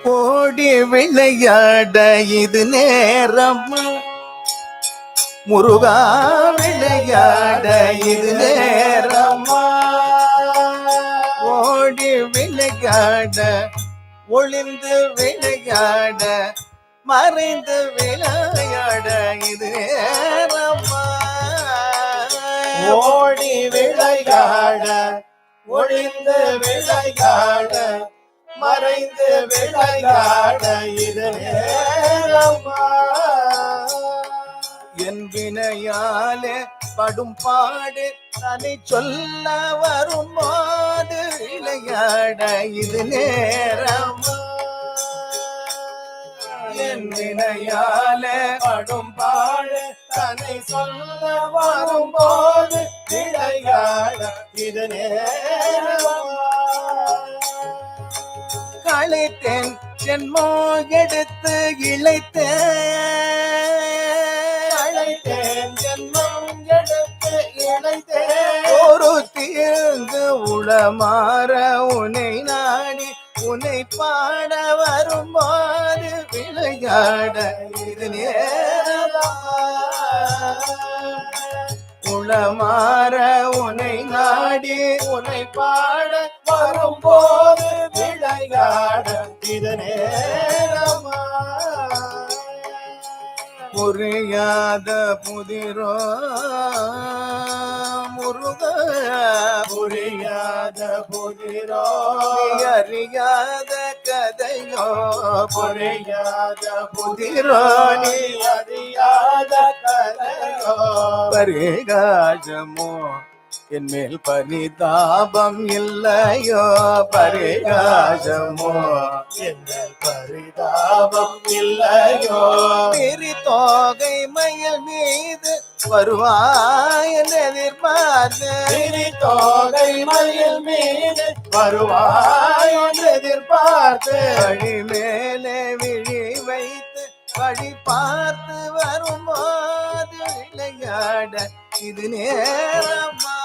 ஓடி விளையாட இது நேரமா முருகா, விளையாட இது நேரமா. ஓடி விளையாட, ஒளிந்து விளையாட, மறைந்து விளையாட இது நேரமா. ஓடி விளையாட, ஒளிந்து விளையாட, மறைந்து விளையாட இது நேரமா. என் வினையாலே படும் பாடு தனி சொல்ல வரும்போது விளையாட இது நேரமா. என் வினையாலே படும் பாடு தன்னை சொல்ல வரும்போது விளையாட இது நேரமா. களைத்தேன் ஜென்மோ எடுத்து இழைத்தேன் ஜென்மம் எடுத்து இழைத்தேன். ஒரு தீர்ந்து உளமாற உனை நாடி உனை பாட வரும்போது விளையாட இது நேரமா. உளமாற உனை நாடி உன்னை பாட வரும்போது விளையாட இது நேரமா. புரியாத புதிரோ முருக, புரியாத புதிரோ அறியாத கதையோ, புரியாத புதிரோ நீ அறியாத கதையோ. பரிகாசமோ என் மேல் பரிதாபம் இல்லையோ, பரிகாசமோ எந்த பரிதாபம் இல்லையோ. திரி தோகை மயில் மீது வருவாய் என்று எதிர்பார்த்து, திரி தோகை மயில் மீது வருவாய் என்று எதிர்பார்த்து, வழி மேலே விழி வைத்து வழி பார்த்து வரும்போது விளையாட இது நேரமா.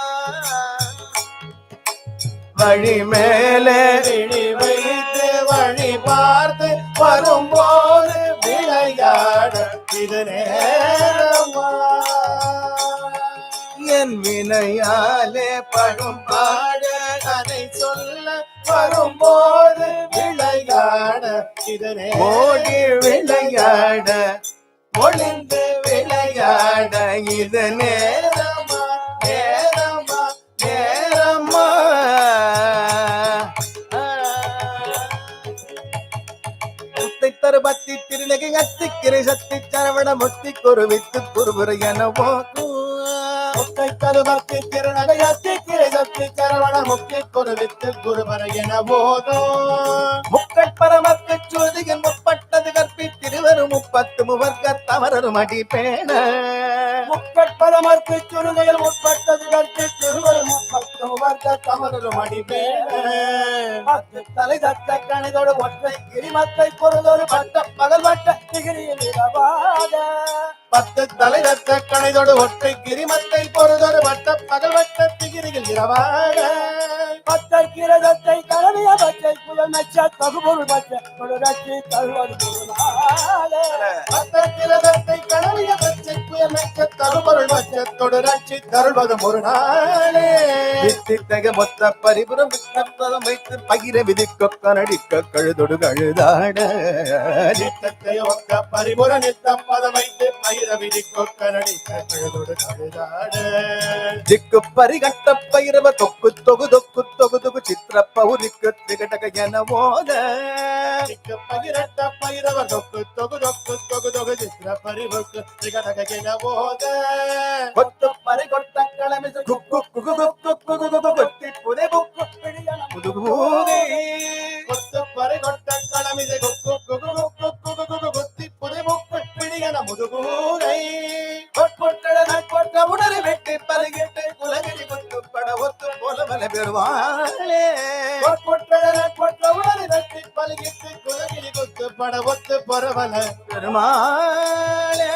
வழி மேலே விழி வைத்து வழி பார்த்து வரும்போது விளையாட இது நேரமா. என் வினையாலே படும் பாட அதை சொல்ல வரும்போது விளையாட இது ஓடி விளையாட, ஒளிந்து விளையாட இது நேரமா, நேரமா, நேரமா. முத்தை தருபத்தி திருநகை அத்திக்கிரை சத்தி சரவண முத்தி குருவித்து குருபுரை எனவோ முத்தை கருபத்தி திருநகையத்தி கிரைசத்தி சரவண முக்தி குருவித்து குருவர என போதும். முக்கட்பரமக்கு சுருதியின் முப்பட்டது கற்பி திருவரும் முப்பத்து முவர்க்க தவறரும் அடிப்பேன. முக்கட்பரமற்கு சுருகையில் முற்பட்டது கற்று திருவரு முப்பத்து வர்க்க தமரும் அடிப்பேன். பத்து தலை தத்த கணிதோடு ஒற்றை கிரிமத்தை பொருளொரு பட்ட பகல் வட்ட திகிரியில் இரவாத. பத்து தலை தத்த கணிதோடு ஒற்றை கிரிமத்தை பொருளொரு வட்ட பகல் வட்ட திகிரியில் இரவாத. பத்தர் கிரதத்தை கலவிய பச்சை புயல் மெச்ச தகுபொருள் பச்ச ஒரு ரட்சி தருவது பத்தர் கிரதத்தை கலவிய பச்சை புயல் மெச்ச தகுபொருள் பச்சத்தோடு ரட்சி தருவது ஒரு நாளே. வித்தித்தக மொத்த பரிபுரம் வித்தப்பதம் வைத்து பகிர விதிக்க கனடிக்க கழுதொடு கழுதாட. நித்தத்தை ஒக்க பரிபுர நித்தம் பதம் வைத்து பயிர விதிக்க கனடிக்க கழுதொடு கழுதாட. திக்கு பரிகட்ட பைரவ தொக்கு தொகு தொக்கு தொகு தொகு சித்திர பௌரிக்கு திகடக என ஓத. திக்கு பகிரட்ட பைரவ தொக்கு தொகு தொக்கு தொகு தொகு சித்திர பரிவுக்கு திகடக என போத. கொத்து பரிகொட்ட கிளமிசு குக்கு குகு குக்கு குகு குகு கொத்தி புதை புக்கு பிடியன முதுகூதி. கொத்து பரிகொட்ட களமிது குக்கு குகு குக்கு குகு குகு கொத்தி புதை புக்கு பிடியன முதுகூரை. கொட்ட உடறி வெட்டி பருகிட்டு குலகிரி கொத்து பட ஒத்து போல மல பெறுவாளே. கொட்ட உடறி வெட்டி பருகிட்டு குலகிரி கொத்து பட ஒத்து பொறவல பெருமாளே.